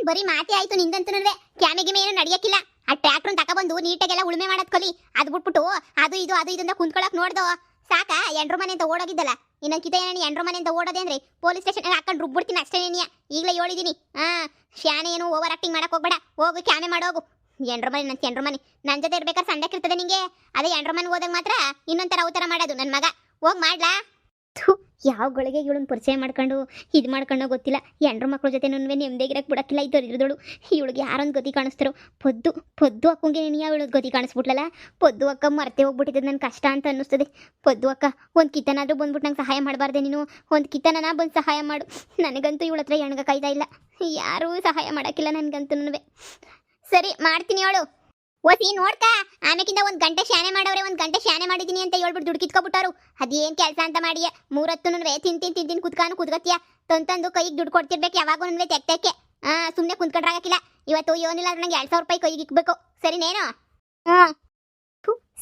ಬರೀ ಮಾತೆ ಆಯ್ತು ನಿಂದಂತನಲ್ವೇ ಕ್ಯಾಮೆಗೆ ಏನು ನಡೆಯಕ್ಕಿಲ್ಲ. ಆ ಟ್ರ್ಯಾಕ್ಟರ್ ತಗೊಬಂದು ನೀಟಾಗೆಲ್ಲ ಉಳುಮೆ ಮಾಡೋದ್ ಕಲಿ. ಅದ್ ಬಿಟ್ಬಿಟ್ಟು ಅದು ಇದು ಅಂತ ಕುಂತ್ಕೊಳಕ್ ನೋಡ್ದೋ ಸಾಕ. ಎಂಡ್ರ ಮನೆ ಅಂತ ಓಡೋಗಿದ್ದಲ್ಲ, ಇನ್ನೊಂದು ಕಿತ ಏನ ಎಂಡ್ರ ಮನೆ ಅಂತ ಓಡೋದೆ ಅಂದ್ರೆ ಪೊಲೀಸ್ ಸ್ಟೇಷನ್ ಹಾಕೊಂಡು ರುಬ್ಬಿಡ್ತೀನಿ ಅಷ್ಟೇ. ನೀನಿಯ ಈಗಲೇ ಹೇಳಿದೀನಿ. ಶಾನೆ ಏನು ಓವರ್ ಆಕ್ಟಿಂಗ್ ಮಾಡಕ್ ಹೋಗ್ಬೇಡ. ಹೋಗು ಕ್ಯಾಮೆ ಮಾಡೋಗು. ಎಂಡ್ರ ಮನೆ ನನ್ನ ಜೊತೆ ಇರ್ಬೇಕಾದ್ರೆ ಸಂಡಕ್ಕಿರ್ತದೆ ನಿಂಗೆ. ಅದೇ ಎಂಡ್ರ ಮನೆಗೆ ಹೋದಾಗ ಮಾತ್ರ ಇನ್ನೊಂಥರ ಅವತಾರ ಮಾಡೋದು ನನ್ನ ಮಗ. ಹೋಗ್ ಮಾಡ್ಲಾ. ಯಾವ ಗಳಿಗೆ ಇವಳನ್ನ ಪರಿಚಯ ಮಾಡ್ಕೊಂಡು ಇದು ಮಾಡ್ಕೊಂಡು ಗೊತ್ತಿಲ್ಲ. ಎಂಡ್ರ ಮಕ್ಳ ಜೊತೆ ನೆಮ್ಮದಿಯಾಗಿರಕ್ಕೆ ಬಿಡಕ್ಕಿಲ್ಲ. ಇದ್ದೋಳು ಇವಳಿಗೆ ಯಾರೊಂದು ಗತಿ ಕಾಣಿಸ್ತಾರೋ. ಪೊದ್ದು ಅಕ್ಕಂಗೆ ನೀನು ಇವಳದ್ ಗತಿ ಕಾಣಿಸ್ಬಿಟ್ಲಲ್ಲ. ಪೊದ್ದು ಅಕ್ಕ ಮರ್ತೆ ಹೋಗ್ಬಿಟ್ಟಿದ್ದು ನನ್ನ ಕಷ್ಟ ಅಂತ ಅನ್ನಿಸ್ತದೆ. ಪೊದ್ದು ಅಕ್ಕ ಒಂದು ಕಿತನಾದ್ರೂ ಬಂದ್ಬಿಟ್ಟು ನಂಗೆ ಸಹಾಯ ಮಾಡಬಾರ್ದೆ ನೀನು? ಒಂದು ಕಿತನ ಬಂದು ಸಹಾಯ ಮಾಡು. ನನಗಂತೂ ಇವಳ ಹತ್ರ ಎಣ್ಗ ಕಾಯ್ತಾ ಇಲ್ಲ. ಯಾರೂ ಸಹಾಯ ಮಾಡೋಕ್ಕಿಲ್ಲ ನನಗಂತೂ. ಸರಿ ಮಾಡ್ತೀನಿ ಅವಳು. ಓಸಿ ನೋಡ್ಕ ಆಮೇಕಿಂದ 1 ಗಂಟೆ ಶಾನೆ ಮಾಡವ್ರೆ. 1 ಗಂಟೆ ಶಾನೆ ಮಾಡಿದೀನಿ ಅಂತ ಹೇಳ್ಬಿಟ್ಟು ದುಡ್ಡು ಕಿತ್ಕೊಬಿಟ್ಟಾರು. ಅದೇನ್ ಕೆಲಸ ಅಂತ ಮಾಡಿಯ? 3 ಹೊತ್ತು ತಿಂತೀನಿ ಕುತ್ಕತ್ತೀಯ. ತಂದು ಕೈಗೆ ದುಡ್ಡು ಕೊಡ್ತಿರ್ಬೇಕು ಯಾವಾಗೂ ತೆಕ್ಕೆ. ಸುಮ್ಮನೆ ಕುಂತ್ಕೊಂಡ್ರಾಗಕ್ಕಿಲ್ಲ. ಇವತ್ತು ಏನಿಲ್ಲ ನಂಗೆ 2000 ರೂಪಾಯಿ ಕೈಗೆ ಇಕ್ಬೇಕು. ಸರಿನೇನು?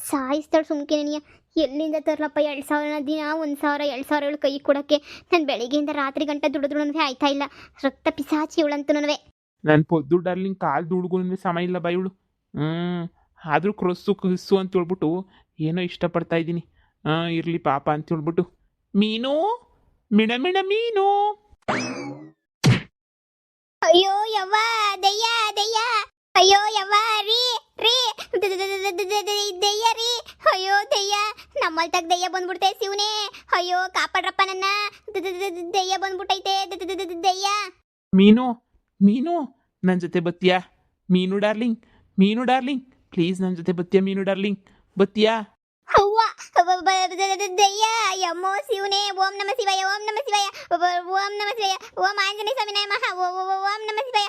ಸಾಯಿಸ್ತಾಳು ಸುಮ್ಕೆ ನೀಯ. ಎಲ್ಲಿಂದ ತರ್ಲಪ್ಪ 2000 ದಿನ 1000 2000 ಕೈ ಕೊಡಕ್ಕೆ? ನಾನು ಬೆಳಿಗ್ಗೆಯಿಂದ ರಾತ್ರಿ ಗಂಟೆ ದುಡಿದ್ರು ಆಯ್ತಾ ಇಲ್ಲ. ರಕ್ತ ಪಿಸಾಚಿ ಇವಳಂತೂ ನನ್ನ ಪೊದ್ದು ಡಾರ್ಲಿಂಗ್ ಕಾಲು ದುಡ್ಗೂ ಸಮಯ ಇಲ್ಲ ಬೈವಳು. ಆದರೂ ಕ್ರಿಸ್ಸು ಅಂತ ಹೇಳ್ಬಿಟ್ಟು ಏನೋ ಇಷ್ಟಪಡ್ತಾ ಇದ್ದೀನಿ. ಇರಲಿ ಪಾಪ ಅಂತ ಹೇಳ್ಬಿಟ್ಟು ಮೀನು ಮೀನು. ಅಯ್ಯೋ ಯವ್ವ ದಯ್ಯ. ಅಯ್ಯೋ ಯವ್ವ ರೀ ದಯ್ಯ ರೀ. ಅಯ್ಯೋ ದಯ್ಯ, ನಮ್ಮಲ್ತಾಗ ದಯ್ಯ ಬಂದ್ಬಿಡ್ತೆ ಶಿವನೇ. ಅಯ್ಯೋ ಕಾಪಾಡ್ರಪ್ಪ ನನ್ನ. ದಯ್ಯ ಬಂದ್ಬಿಟ್ಟೈತೆ ದಯ್ಯ. ಮೀನು ನನ್ನ ಜೊತೆ ಬತ್ತೀಯಾ? ಮೀನು ಡಾರ್ಲಿಂಗ್ ಪ್ಲೀಸ್ ನನ್ನ ಜೊತೆ ಬತ್ತೀಯಾ? ಮೀನು ಡಾರ್ಲಿಂಗ್ ಬತ್ತೀಯಾ? ಅವ್ವ ದಯ್ಯ. ಯಮ್ಮೋ ಶಿವನೇ. ಓಂ ನಮ ಶಿವಾಯ. ಓಂ ಆಂಜನೇಯ ಸ್ವಾಮಿ ನಮಃ. ಓಂ ನಮ ಶಿವಾಯ.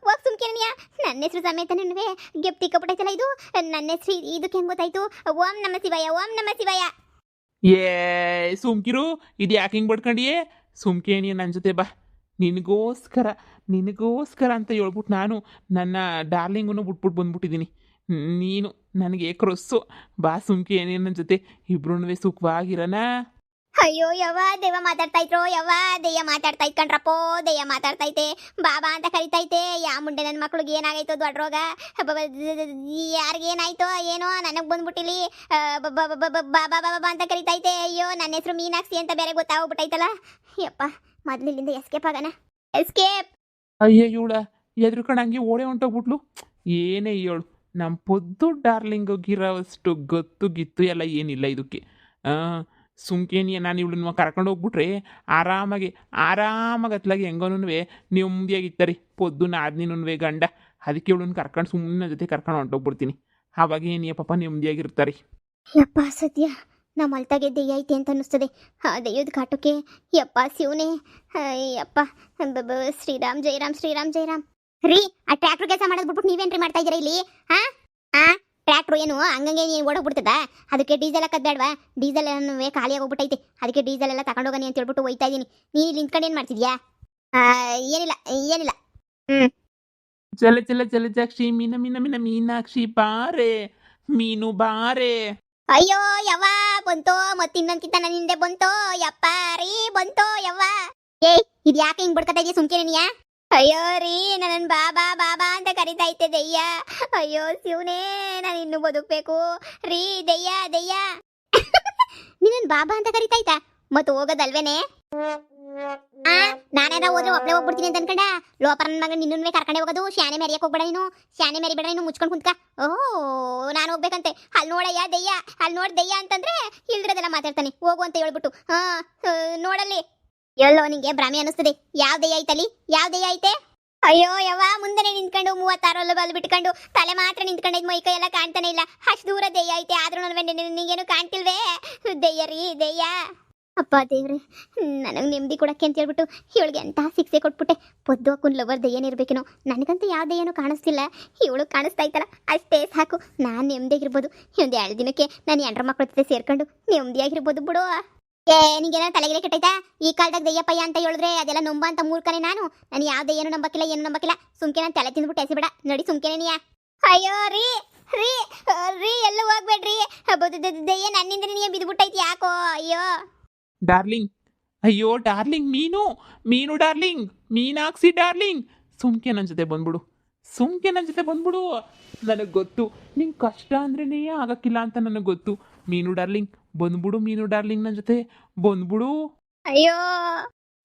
ಹೋಗ್ ಸುಮ್ಕಿರಣ್ಯ. ನನ್ನ ಹೆಸರು ಸಮೇತ ನನ್ವೇ ಗೆಪ್ತಿ ಕಪಟೈತಲ್ಲ ಇದು. ನನ್ನ ಹೆಸರು ಇದಕ್ಕೆ ಹೆಂಗ್ ಗೊತ್ತಾಯ್ತು? ಓಂ ನಮ ಶಿವಾಯ. ಏ ಸುಮ್ಕಿರು. ಇದು ಯಾಕೆ ಹಿಂಗೆ ಬಡ್ಕೊಂಡಿಯೇ? ಸುಮ್ಕೇಣಿ ನನ್ನ ಜೊತೆ ಬಾ. ನಿನಗೋಸ್ಕರ ಅಂತ ಹೇಳ್ಬಿಟ್ಟು ನಾನು ನನ್ನ ಡಾರ್ಲಿಂಗನ್ನು ಬಿಟ್ಬಿಟ್ಟು ಬಂದ್ಬಿಟ್ಟಿದ್ದೀನಿ. ನೀನು ನನಗೆ ಕ್ರೊಸ್ಸು. ಬಾ ಸುಮ್ಕೆ ಏನೇ ನನ್ನ ಜೊತೆ ಇಬ್ರು ಸುಖವಾಗಿರೋಣ. ಅಯ್ಯೋ ಯವ್ವ ದೇವ ಮಾತಾಡ್ತಾಯಿದ್ರು. ಯವ್ವ ದೆಯ್ಯ ಮಾತಾಡ್ತಾಯ್ತು ಕಣ್ರಪ್ಪೋ. ದೆಯ್ಯ ಮಾತಾಡ್ತೈತೆ. ಬಾಬಾ ಅಂತ ಕರಿತೈತೆ. ಯಾ ಮುಂಡೆ ನನ್ನ ಮಕ್ಳಿಗೆ ಏನಾಗೈತೋ ದೊಡ್ಡ ರೋಗ. ಯಾರಿಗೇನಾಯ್ತೋ ಏನೋ ನನಗೆ ಬಂದ್ಬಿಟ್ಟಿಲಿ. ಬಾಬಾ ಅಂತ ಕರಿತೈತೆ. ಅಯ್ಯೋ ನನ್ನ ಹೆಸರು ಮೀನಾಕ್ಷಿ ಅಂತ ಬೇರೆ ಗೊತ್ತಾಗ್ಬಿಟ್ಟೈತಲ್ಲ. ಯಪ್ಪ ಮೊದಲಿಲ್ಲಿಂದ ಎಸ್ಕೇಪ್ ಆಗೋಣ. ಎಸ್ಕೇಪ್. ಅಯ್ಯೋ ಇವಳ ಎದ್ರುಕೊಂಡು ಹಂಗೆ ಓಡೆ ಹೊಂಟೋಗ್ಬಿಟ್ಲು. ಏನೇ ಹೇಳು, ನಮ್ಮ ಪೊದ್ದು ಡಾರ್ಲಿಂಗಿರೋವಷ್ಟು ಗೊತ್ತು ಗಿತ್ತು ಎಲ್ಲ ಏನಿಲ್ಲ ಇದಕ್ಕೆ. ಸುಮ್ಕೇನಿಯ ನಾನು ಇವಳನ್ನ ಕರ್ಕೊಂಡು ಹೋಗ್ಬಿಟ್ರೆ ಆರಾಮಾಗಿ ಅತ್ಲಾಗಿ ಹೆಂಗೋನು ನೆಮ್ಮದಿಯಾಗಿರ್ತಾರೆ ಪೊದ್ದು ನಾದ್ನಿನುವೆ ಗಂಡ. ಅದಕ್ಕೆ ಇವಳನ್ನ ಕರ್ಕೊಂಡು ಸುಮ್ಮನೆ ಜೊತೆ ಕರ್ಕೊಂಡು ಹೊಂಟೋಗ್ಬಿಡ್ತೀನಿ. ಆವಾಗ ಏನಿಯ ಪಾಪ ನೆಮ್ಮದಿಯಾಗಿರ್ತಾರೆ. ಯಪ್ಪ ಸದ್ಯ ನಮ್ಮ ಅಲ್ತಾಗೆ ದೆಯ್ಯ ಐತೆ ಅಂತ ಅನ್ನಿಸ್ತದೆ. ಆ ದೆಯ್ಯದ ಕಾಟಕ್ಕೆ ಯಪ್ಪ ಶಿವನೇ. ಯಪ್ಪ ಶ್ರೀರಾಮ್ ಜಯರಾಮ್ ರೀ. ಆ ಟ್ರ್ಯಾಕ್ಟರ್ ಕೆಲಸ ಮಾಡೋದು ಬಿಟ್ಬಿಟ್ಟು ನೀವೇನ್ರಿ ಮಾಡ್ತಾ ಇದ್ದೀರಾ ಇಲ್ಲಿ? ಟ್ರ್ಯಾಕ್ಟ್ರು ಏನು ಹಂಗಂಗೆ ನೀವು ಓಡೋಗ್ಬಿಡ್ತದ? ಅದಕ್ಕೆ ಡೀಸೆಲ್ ಹಾಕೋದು ಬೇಡವಾ? ಡೀಸೆಲ್ ಖಾಲಿಯಾಗಿ ಹೋಗ್ಬಿಟ್ಟೈತೆ. ಅದಕ್ಕೆ ಡೀಸೆಲ್ ಎಲ್ಲ ತಗೊಂಡೋಗನಿ ಅಂತ ಹೇಳ್ಬಿಟ್ಟು ಹೋಯ್ತಾ ಇದ್ದೀನಿ. ನೀನು ಇಲ್ಲಿ ನಿಂತ್ಕೊಂಡು ಏನು ಮಾಡ್ತಿದ್ಯಾ? ಏನಿಲ್ಲ. ಜಲಜಾಕ್ಷಿ ಮೀನಾಕ್ಷಿ ಬಾರೆ. ಮೀನು ಬಾರೆ. ಅಯ್ಯೋ ಯವ್ವ ಬಂತೋ. ಮತ್ತಿನ್ನೊಂದ್ಕಿಂತ ನನ್ನ ಹಿಂದೆ ಬಂತೋ. ಯಪ್ಪ ರೀ ಬಂತೋ ಯವ್ವ. ಇದು ಯಾಕೆ ಹಿಂಗ್ ಬಿಡ್ಕತಾ ಇದೆಯಾ? ಸುಮ್ಕಿರನಿಯಾ? ಅಯ್ಯೋ ರೀ ನನ್ನ ಬಾಬಾ ಅಂತ ಕರಿತೈತೆ ದೆಯ್ಯ. ಅಯ್ಯೋ ಶಿವನೇ, ನಾನು ಇನ್ನು ಬದುಕಬೇಕು ರೀ. ದೆಯ್ಯ ನೀನನ್ ಬಾಬಾ ಅಂತ ಕರಿತೈತಾ? ಮತ್ತೆ ಹೋಗೋದಲ್ವೇನೆ? ನಾನೇನ ಹೋದ್ರೆ ಒಬ್ಳೆ ಹೋಗ್ಬಿಡ್ತೀನಿ ಅಂತ ಅನ್ಕಂಡ ಲೋಪರ ನನ್ನ ಮಗ ನಿನ್ನೂ ಕರ್ಕೊಂಡೆ ಹೋಗೋದು. ಶಾನೆ ಮೇರಿಯಕ್ಕೆ ಹೋಗ್ಬೇಡ ನೀನು. ಶಾನೆ ಮೇರಿಬೇಡ ನೀನು. ಮುಚ್ಕೊಂಡು ಕುಂತ್ಕ. ನಾನು ಹೋಗ್ಬೇಕಂತೆ. ಅಲ್ಲಿ ನೋಡಯ್ಯ ದೆಯ್ಯ. ಅಲ್ಲಿ ನೋಡಿ ದೆಯ್ಯ ಅಂತಂದ್ರೆ ಇಲ್ದಿರೋದೆಲ್ಲ ಮಾತಾಡ್ತಾನೆ. ಹೋಗು ಅಂತ ಹೇಳ್ಬಿಟ್ಟು ನೋಡಲ್ಲಿ ಎಲ್ಲೋ ನಿಂಗೆ ಭ್ರಮೆ ಅನಿಸ್ತದೆ. ಯಾವ ದೆಯ್ಯ ಐತಲ್ಲಿ? ಯಾವ ದೆಯ್ಯ ಐತೆ? ಅಯ್ಯೋ ಯವ್ವ ಮುಂದನೆ ನಿಂತ್ಕೊಂಡು 36 ಬಲ್ ಬಿಟ್ಕೊಂಡು ತಲೆ ಮಾತ್ರ ನಿಂತ್ಕೊಂಡಿದ್ ಮೈ ಕೈ ಎಲ್ಲ ಕಾಣ್ತಾನೆ ಇಲ್ಲ. ಅಷ್ಟು ದೂರ ದೆಯ್ಯ ಐತೆ. ಆದ್ರೂ ನಿಂಗೇನು ಕಾಣ್ತಿಲ್ವೇ? ದೆಯ್ಯ ರೀ ದೆಯ್ಯ. ಅಪ್ಪ ದೇವ್ರೆ, ನನಗೆ ನೆಮ್ಮದಿ ಕೊಡಕ್ಕೆ ಅಂತ ಹೇಳ್ಬಿಟ್ಟು ಇವಳಿಗೆ ಅಂತ ಶಿಕ್ಷೆ ಕೊಟ್ಬಿಟ್ಟೆ. ಪೊದ್ದು ಹಾಕೊಂಡು ಲವರ್ ದೆಯ್ಯನಿರ್ಬೇಕೇನೋ. ನನಗಂತೂ ಯಾವ ದೆಯ್ಯನೂ ಕಾಣಿಸ್ತಿಲ್ಲ. ಇವಳು ಕಾಣಿಸ್ತಾ ಇತ್ತಲ್ಲ ಅಷ್ಟೇ ಸಾಕು. ನಾನು ನೆಮ್ಮದಿಯಾಗಿರ್ಬೋದು. ಒಂದು 2 ದಿನಕ್ಕೆ ನಾನು ಎಂಡ್ರ ಮಕ್ಕಳ ಜೊತೆ ಸೇರ್ಕೊಂಡು ನೆಮ್ಮದಿಯಾಗಿರ್ಬೋದು ಬಿಡು. ನಿಂಗೇನ ತಲೆಗಿಲೆ ಕೆಟ್ಟೈತಾ? ಈ ಕಾಲದಾಗ ದೆಯ್ಯಪ್ಪಯ್ಯ ಅಂತ ಹೇಳಿದ್ರೆ ಅದೆಲ್ಲ ನಂಬ ಅಂತ ಮೂರ್ಖನೆ ನಾನು ಯಾವ ದೆಯ್ಯನೂ ನಂಬಕ್ಕಿಲ್ಲ, ಏನು ನಂಬಕ್ಕಿಲ್ಲ. ಸುಮ್ಕೆ ನಾನು ತಲೆ ತಿಂದ್ಬಿಟ್ಟು ಎಸಿಬೇಡ. ನೋಡಿ ಸುಮ್ಕೆನೆ ನೀಯ. ಅಯ್ಯೋ ರೀ ಎಲ್ಲೂ ಹೋಗ್ಬೇಡ್ರಿ. ದೆಯ್ಯ ನನ್ನಿಂದ ನೀ ಬಿದ್ಬಿಟ್ಟೈತಿ ಯಾಕೋ? ಅಯ್ಯೋ ಡಾರ್ಲಿಂಗ್. ಮೀನು ಡಾರ್ಲಿಂಗ್. ಮೀನಾಕ್ಷಿ ಡಾರ್ಲಿಂಗ್. ಸುಮ್ಕೆ ನನ್ನ ಜೊತೆ ಬಂದ್ಬಿಡು, ಸುಮ್ಕೆ ನನ್ನ ಜೊತೆ ಬಂದ್ಬಿಡು. ನನಗೆ ಗೊತ್ತು ನಿಂಗೆ ಕಷ್ಟ ಅಂದ್ರೇ ಆಗಕ್ಕಿಲ್ಲ ಅಂತ ನನಗೆ ಗೊತ್ತು. ಮೀನು ಡಾರ್ಲಿಂಗ್ ಬಂದ್ಬಿಡು, ಮೀನು ಡಾರ್ಲಿಂಗ್ ನನ್ನ ಜೊತೆ ಬಂದ್ಬಿಡು. ಅಯ್ಯೋ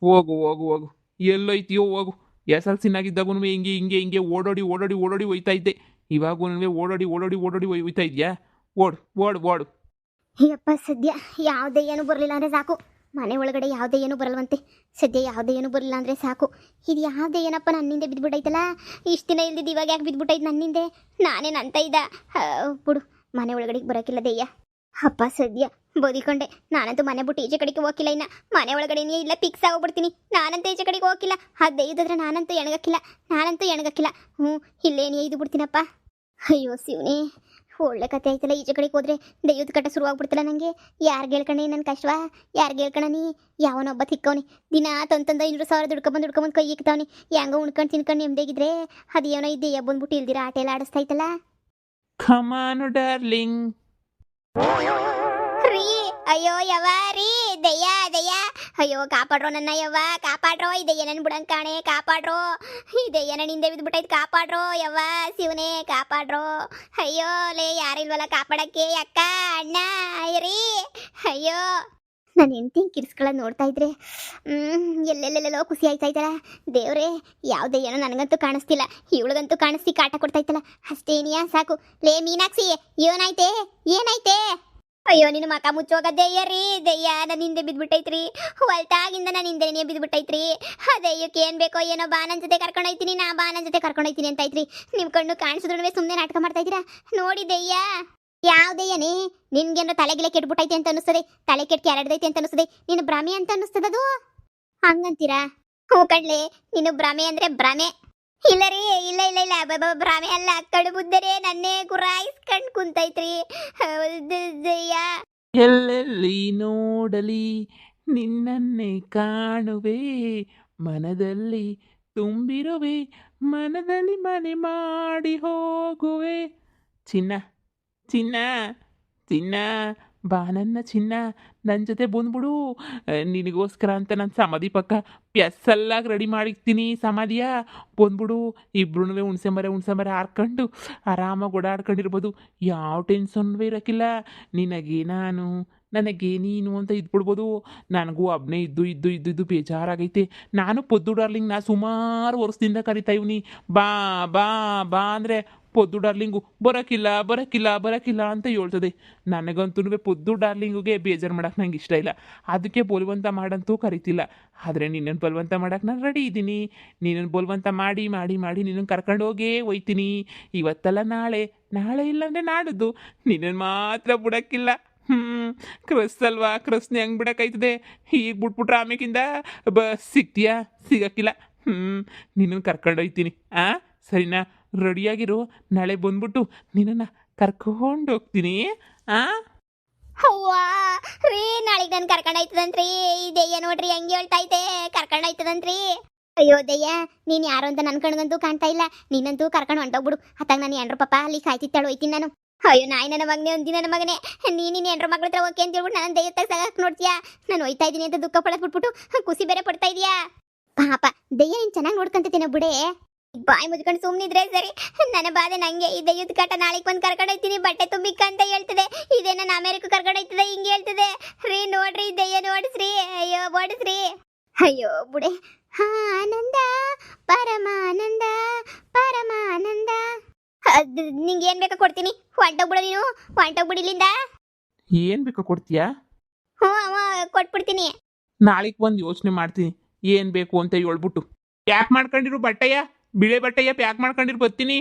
ಹೋಗು ಹೋಗು ಹೋಗು, ಎಲ್ಲೋಯ್ತೀಯೋ ಹೋಗು. SLC-ನಾಗಿದ್ದಾಗೂ ಹಿಂಗೆ ಹಿಂಗೆ ಹಿಂಗೆ ಓಡೋಡಿ ಓಡೋಡಿ ಓಡೋಡಿ ಹೋಯ್ತಾ ಇದ್ದೆ. ಇವಾಗೂ ಓಡೋಡಿ ಓಡೋಡಿ ಓಡೋಡಿ ಹೋಯ್ತಾ ಇದೆಯಾ? ಓಡು ಓಡು ಓಡು. ಅಯ್ಯಪ್ಪ, ಸದ್ಯ ಯಾವುದೇ ಏನು ಬರಲಿಲ್ಲ ಅಂದರೆ ಸಾಕು. ಮನೆ ಒಳಗಡೆ ಯಾವುದೇ ಏನು ಬರಲ್ವಂತೆ. ಸದ್ಯ ಯಾವುದೇ ಏನು ಬರಲಿಲ್ಲ ಅಂದರೆ ಸಾಕು. ಇದು ಯಾವುದೇ ಏನಪ್ಪ ನನ್ನಿಂದೆ ಬಿದ್ದುಬಿಟ್ಟೈತಲ್ಲ. ಇಷ್ಟು ದಿನ ಇಲ್ದಿದ್ದು ಇವಾಗ ಯಾಕೆ ಬಿದ್ದುಬಿಟ್ಟೈತೆ ನನ್ನಿಂದೆ? ನಾನೇನು ಅಂತ ಇದ್ದ ಬಿಡು, ಮನೆ ಒಳಗಡೆ ಬರೋಕ್ಕಿಲ್ಲ ದೆಯ್ಯ. ಅಪ್ಪ ಸದ್ಯ ಬದಿಕೊಂಡೆ. ನಾನಂತೂ ಮನೆ ಬಿಟ್ಟು ಈಚೆ ಕಡೆಗೆ ಹೋಗಿಲ್ಲ. ಇನ್ನು ಮನೆ ಒಳಗಡೆನೇ ಇಲ್ಲ, ಫಿಕ್ಸ್ ಆಗೋಗ್ಬಿಡ್ತೀನಿ. ನಾನಂತೂ ಈಚೆ ಕಡೆಗೆ ಹೋಗಿಲ್ಲ. ಅದು ದೆಯ್ಯದಾದ್ರೆ ನಾನಂತೂ ಎಣಗಕ್ಕಿಲ್ಲ. ಇಲ್ಲೇನೇ ಇದು ಬಿಡ್ತೀನಪ್ಪ. ಅಯ್ಯೋ ಶಿವನೇ, ಒಳ್ಳೆ ಕತೆ ಆಯ್ತಲ್ಲ. ಈಚೆ ಕಡೆಗೆ ಹೋದ್ರೆ ದೆಯ್ಯದ ಕಟ್ಟ ಶುರುವಾಗ್ಬಿಡ್ತಲ್ಲ ನನಗೆ. ಯಾರಿಗೆ ಹೇಳ್ಕಣಿ ನನ್ನ ಕಷ್ಟವಾ? ಯಾರಿಗೆ ಹೇಳ್ಕಣಿ? ಯಾವನೊಬ್ಬ ತಿಕ್ಕವನಿ ದಿನ ತಂತಂದ 500,000 ದುಡ್ಕೊಂಬಂದು ಕೈ ಇಕ್ತಾವನಿ. ಹೆಂಗೋ ಉಣ್ಕೊಂಡು ತಿನ್ಕೊಂಡು ನೆಮ್ಮದಿಗಿದ್ರೆ ಅದೇನೋ ಈ ದೆಯ್ಯ ಬಂದ್ಬಿಟ್ಟು ಇಲ್ದಿರ ಆಟ ಎಲ್ಲ ಆಡಿಸ್ತೈತಲ್ಲ. ಖಮಾನು ಡಾರ್ಲಿಂಗ್. ರೀ ಅಯ್ಯೋ ಯವ್ವ, ರೀ ದೆಯ್ಯ ದೆಯ್ಯ, ಅಯ್ಯೋ ಕಾಪಾಡ್ರೋ ನನ್ನ ಯವ್ವ, ಕಾಪಾಡ್ರೋ. ಈ ದೆಯ್ಯ ನನ್ ಬಿಡಂಗ್ ಕಾಣೆ, ಕಾಪಾಡ್ರೋ. ಈ ದೆಯ್ಯ ನನ್ನಿಂದ ಬಿದ್ಬಿಟ್ಟೈತೆ, ಕಾಪಾಡ್ರೋ ಯವ್ವ ಶಿವನೇ, ಕಾಪಾಡ್ರೋ. ಅಯ್ಯೋ ಲೇ, ಯಾರಿಲ್ವಲ್ಲ ಕಾಪಾಡಕ್ಕೆ? ಅಕ್ಕ, ಅಣ್ಣ, ರೀ ಅಯ್ಯೋ. ನಾನು ಹೆಂಡ್ತಿ ಕಿರ್ಸ್ಕೊಳ್ಳೋದು ನೋಡ್ತಾ ಇದ್ರೆ ಎಲ್ಲೆಲ್ಲೆಲ್ಲೋ ಖುಷಿ ಆಯ್ತಾಯ್ತಲ್ಲ. ದೇವ್ರೆ, ಯಾವುದೇ ಏನೋ ನನಗಂತೂ ಕಾಣಿಸ್ತಿಲ್ಲ, ಇವಳಿಗಂತೂ ಕಾಣಿಸ್ತಿ ಕಾಟ ಕೊಡ್ತಾಯ್ತಲ್ಲ. ಅಷ್ಟೇನಿಯಾ ಸಾಕು. ಲೇ ಮೀನಾಕ್ಷಿ, ಏನಾಯ್ತೆ? ಅಯ್ಯೋ ನಿನ್ನ ಮಕ ಮುಚ್ಚೋಗ ದೆಯ್ಯ ರೀ, ದೆಯ್ಯ ನನ್ನ ಹಿಂದೆ ಬಿದ್ಬಿಟ್ಟೈತ್ರಿ. ಹೊಲ್ತಾಗಿಂದ ನನ್ನ ಹಿಂದೆನೇ ಬಿದ್ಬಿಟ್ಟೈತ್ರಿ. ಆ ದೆಯ್ಯಕ್ಕೆ ಏನು ಬೇಕೋ ಏನೋ, ಬಾ ನನ್ನ ಜೊತೆ ಕರ್ಕೊಂಡೋಯ್ತೀನಿ, ನಾ ಬಾ ನನ್ನ ಜೊತೆ ಕರ್ಕೊಂಡೋಯ್ತೀನಿ ಅಂತ ಐತ್ರಿ. ನಿಮ್ಮ ಕಣ್ಣು ಕಾಣಿಸಿದ್ರು ಸುಮ್ಮನೆ ನಾಟಕ ಮಾಡ್ತಾ ಇದ್ದೀರಾ ನೋಡಿ ದೆಯ್ಯ. ಯಾವ ದೆಯ್ಯನೇ? ನಿನ್ಗೇನೋ ತಲೆಗಿಲೆ ಕೆಟ್ಬಿಟ್ಟೈತೆ ಅಂತ ಅನಿಸ್ತದೆ, ತಲೆ ಕೆಟ್ಟು ಕೆರಡ್ದೈತೆ ಅಂತ ಅನಿಸ್ತದೆ. ನೀನು ಭ್ರಮೆ ಅಂತ ಅನಿಸ್ತದದು? ಹಂಗಂತೀರಾ? ಹ್ಞೂ ಕಣ್ಲೆ, ನೀನು ಭ್ರಮೆ ಅಂದರೆ ಭ್ರಮೆ. ಇಲ್ಲ ರೀ, ಇಲ್ಲ ಭ್ರಮೆ ಅಲ್ಲ, ಕಡು ಬುದ್ಧರೇ ನನ್ನೇ ಗುರಾಯಿಸ್ಕೊಂಡು ಕುಂತೈತ್ರಿ ದೆಯ್ಯ. ಎಲ್ಲೆಲ್ಲಿ ನೋಡಲಿ ನಿನ್ನನ್ನೇ ಕಾಣುವೆ, ಮನದಲ್ಲಿ ತುಂಬಿರುವೆ, ಮನದಲ್ಲಿ ಮನೆ ಮಾಡಿ ಹೋಗುವೆ. ಚಿನ್ನ ಚಿನ್ನ ಚಿನ್ನ, ಬಾ ನನ್ನ ಚಿನ್ನ, ನನ್ನ ಜೊತೆ ಬಂದ್ಬಿಡು. ನಿನಗೋಸ್ಕರ ಅಂತ ನಾನು ಸಮಾಧಿ ಪಕ್ಕ ಪ್ಯಸ್ಸಲ್ಲಾಗಿ ರೆಡಿ ಮಾಡಿರ್ತೀನಿ. ಸಮಾಧಿಯ ಬಂದ್ಬಿಡು. ಇಬ್ರು ಹುಣ್ಸೆಮರ ಹಾರ್ಕೊಂಡು ಆರಾಮಾಗಿ ಓಡಾಡ್ಕೊಂಡಿರ್ಬೋದು. ಯಾವ ಟೆನ್ಷನ್ವೇ ಇರೋಕ್ಕಿಲ್ಲ. ನಿನಗೆ ನಾನು, ನನಗೆ ನೀನು ಅಂತ ಇದ್ಬಿಡ್ಬೋದು. ನನಗೂ ಒಬ್ಬನೇ ಇದ್ದು ಬೇಜಾರಾಗೈತೆ. ನಾನು ಪೊದ್ದು ಡಾರ್ಲಿಂಗ್, ನಾ ಸುಮಾರು ವರ್ಷದಿಂದ ಕರಿತಾ ಇವ್ನಿ, ಬಾ ಬಾ ಬಾ ಅಂದರೆ ಪೊದ್ದು ಡಾರ್ಲಿಂಗು ಬರೋಕ್ಕಿಲ್ಲ ಅಂತ ಹೇಳ್ತದೆ. ನನಗಂತೂ ಪೊದ್ದು ಡಾರ್ಲಿಂಗುಗೆ ಬೇಜಾರು ಮಾಡೋಕೆ ನಂಗೆ ಇಷ್ಟ ಇಲ್ಲ. ಅದಕ್ಕೆ ಬಲವಂತ ಮಾಡಂತೂ ಕರಿತಿಲ್ಲ. ಆದರೆ ನಿನ್ನನ್ನು ಬಲವಂತ ಮಾಡೋಕೆ ನಾನು ರೆಡಿ ಇದ್ದೀನಿ. ನಿನ್ನನ್ನು ಬಲವಂತ ಮಾಡಿ ನಿನ್ನನ್ನು ಕರ್ಕೊಂಡೋಗೇ ಹೋಯ್ತೀನಿ. ಇವತ್ತಲ್ಲ ನಾಳೆ ಇಲ್ಲಾಂದರೆ ನಾಡಿದ್ದು ನಿನ್ನನ್ನು ಮಾತ್ರ ಬಿಡೋಕ್ಕಿಲ್ಲ. ಕ್ರಸ್ ಅಲ್ವಾ, ಕ್ರಸ್ನ ಹೆಂಗೆ ಬಿಡೋಕ್ಕಾಯ್ತದೆ? ಈಗ ಬಿಟ್ಬಿಟ್ರೆ ಆಮೇಕಿಂದ ಸಿಗ್ತೀಯಾ? ಸಿಗೋಕ್ಕಿಲ್ಲ. ನಿನ್ನನ್ನು ಕರ್ಕೊಂಡೋಯ್ತೀನಿ. ಸರಿನಾ? ರೆಡಿಯಾಗಿರು, ನಾಳೆ ಬಂದ್ಬಿಟ್ಟು ನಿನ್ನನ್ನು ಕರ್ಕೊಂಡು ಹೋಗ್ತೀನಿ. ಅವ್ವಾ ರೀ, ನಾಳೆಗೆ ನಾನು ಕರ್ಕೊಂಡೋಯ್ತದಂತ್ರಿ. ಈ ದೆಯ್ಯ ನೋಡ್ರಿ ಹೆಂಗೆ ಹೇಳ್ತೈತೆ, ಕರ್ಕೊಂಡೋಯ್ತದಂತ್ರಿ. ಅಯ್ಯೋ ದೆಯ್ಯ, ನೀನು ಯಾರು ಅಂತ ನನ್ನ ಕಣ್ಗಂತೂ ಕಾಣ್ತಾ ಇಲ್ಲ. ನೀನಂತೂ ಕರ್ಕೊಂಡು ಹೊಂಟೋಗ್ಬಿಡು. ಅತ್ತಾಗ ನಾನು ಎಂಡ್ರ ಪಾಪ ಅಲ್ಲಿ ಕಾಯ್ತಿತ್ತಾಳು, ಹೋಯ್ತೀನಿ ನಾನು. ಅಯ್ಯೋ ನಾಯಿ ನನ್ನ ಮಗನೇ, ಒಂದಿನ ನನ್ನ ಮಗನೇ, ನೀನು ಎಂಡ್ರ ಮಗಳ ಹತ್ರ ಓಕೆ ಅಂತ ಹೇಳ್ಬಿಟ್ಟು ನಾನು ದೆಯ್ಯ ಸಾಗಕ್ಕೆ ನೋಡ್ತೀಯಾ? ನಾನು ಹೋಯ್ತಾ ಇದ್ದೀನಿ ಅಂತ ದುಃಖ ಪಡಕ್ ಬಿಟ್ಬಿಟ್ಟು ಖುಷಿ ಬೇರೆ ಪಡ್ತಾ ಇದೀಯಾ? ಪಾಪ ದೆಯ್ಯ ನೀನು ಚೆನ್ನಾಗಿ ನೋಡ್ಕೊಂತೇನೆ ಬಿಡೆ. ಬಾಯಿ ಮುಚ್ಕೊಂಡು ಸುಮ್ಮನಿದ್ರೆ ಸರಿ. ನನ್ನ ಬಾಧೆ ನಂಗೆ. ಈ ದೆಯ್ಯದ ಕಾಟ ನಾಳೆಗೆ ಬಂದು ಕರ್ಕೊಂಡೋಯ್ತೀನಿ, ಬಟ್ಟೆ ತುಂಬಿಕ್ಕ ಅಂತ ಹೇಳ್ತದೆ. ಇದೇ ನಾನು ಅಮೇರಿಕ ಕರ್ಕೊಂಡೋಯ್ತದೆ, ಹಿಂಗೆ ಹೇಳ್ತದೆ. ರೀ ನೋಡ್ರಿ, ದೆಯ್ಯ ನೋಡಿಸ್ರಿ, ಅಯ್ಯೋ ಓಡಿಸ್ರಿ. ಅಯ್ಯೋ ಬುಡೆ. ಆನಂದ ಪರಮಾನಂದ ಪರಮಾನಂದ. ಅದು ನಿಂಗೆ ಏನು ಬೇಕಾ ಕೊಡ್ತೀನಿ, ಹೊಂಟೋಗ್ಬಿಡು ನೀನು, ಹೊಂಟೋಗ್ಬಿಡು ಇಲ್ಲಿಂದ. ಏನು ಬೇಕಾ ಕೊಡ್ತೀಯಾ? ಹ್ಞೂ ಕೊಟ್ಬಿಡ್ತೀನಿ. ನಾಳೆಗೆ ಬಂದು ಯೋಚನೆ ಮಾಡ್ತೀನಿ ಏನು ಬೇಕು ಅಂತ ಹೇಳ್ಬಿಟ್ಟು. ಪ್ಯಾಕ್ ಮಾಡ್ಕೊಂಡಿರು ಬಟ್ಟೆಯ, ಬಿಳೆ ಬಟ್ಟೆಯ ಪ್ಯಾಕ್ ಮಾಡ್ಕೊಂಡಿರು ಬರ್ತೀನಿ.